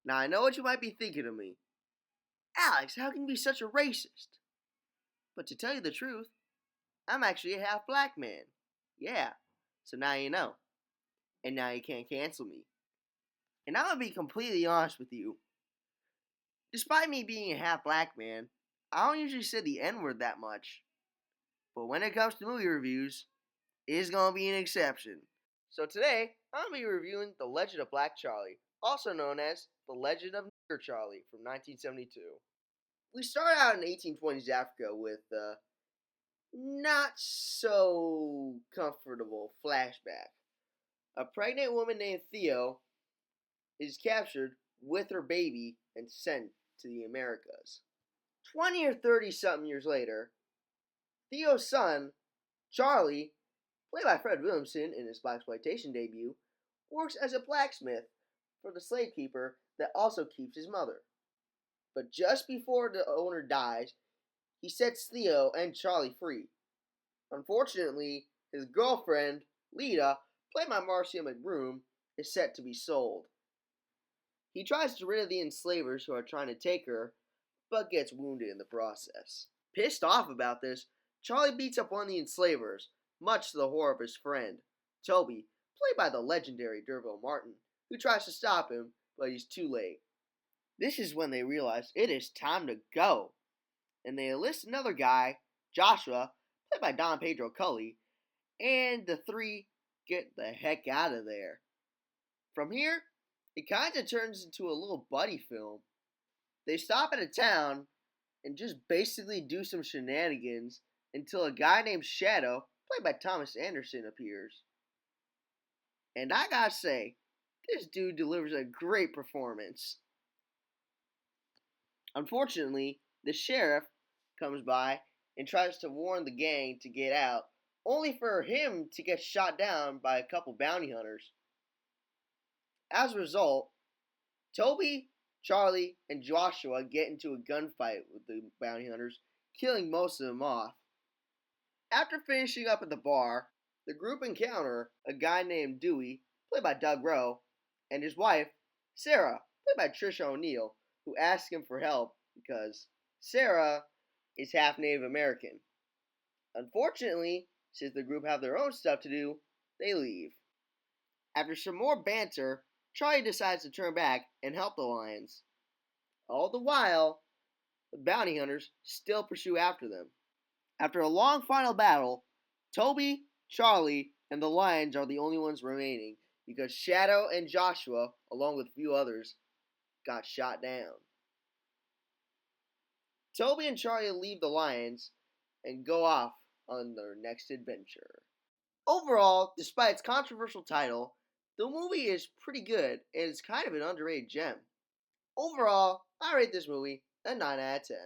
Now I know what you might be thinking of me. Alex, how can you be such a racist? But to tell you the truth, I'm actually a half black man. Yeah, so now you know. And now you can't cancel me. And I'm gonna be completely honest with you. Despite me being a half black man, I don't usually say the N word that much. But when it comes to movie reviews, it's gonna be an exception. So today, I'm gonna be reviewing The Legend of Black Charley, also known as The Legend of Nigger Charley from 1972. We start out in 1820s Africa with a not so comfortable flashback. A pregnant woman named Theo is captured with her baby and sent to the Americas. 20 or 30 something years later, Theo's son, Charley, played by Fred Williamson in his blaxploitation debut, works as a blacksmith for the slave keeper that also keeps his mother. But just before the owner dies, he sets Theo and Charley free. Unfortunately, his girlfriend, Lita, played by Marcia McBroom, is set to be sold. He tries to rid of the enslavers who are trying to take her, but gets wounded in the process. Pissed off about this, Charley beats up one of the enslavers, much to the horror of his friend, Toby, played by the legendary D'Urville Martin, who tries to stop him, but he's too late. This is when they realize it is time to go, and they enlist another guy, Joshua, played by Don Pedro Cully, and the three get the heck out of there. From here, it kind of turns into a little buddy film. They stop at a town and just basically do some shenanigans until a guy named Shadow, played by Thomas Anderson, appears. And I gotta say, this dude delivers a great performance. Unfortunately, the sheriff comes by and tries to warn the gang to get out, only for him to get shot down by a couple bounty hunters. As a result, Toby, Charley, and Joshua get into a gunfight with the bounty hunters, killing most of them off. After finishing up at the bar, the group encounter a guy named Dewey, played by Doug Rowe, and his wife, Sarah, played by Trisha O'Neal, who asks him for help because Sarah is half Native American. Unfortunately, since the group have their own stuff to do, they leave. After some more banter, Charley decides to turn back and help the lions. All the while, the bounty hunters still pursue after them. After a long final battle, Toby, Charley, and the lions are the only ones remaining because Shadow and Joshua, along with a few others, got shot down. Toby and Charley leave the lions and go off on their next adventure. Overall, despite its controversial title, the movie is pretty good and it's kind of an underrated gem. Overall, I rate this movie a 9 out of 10.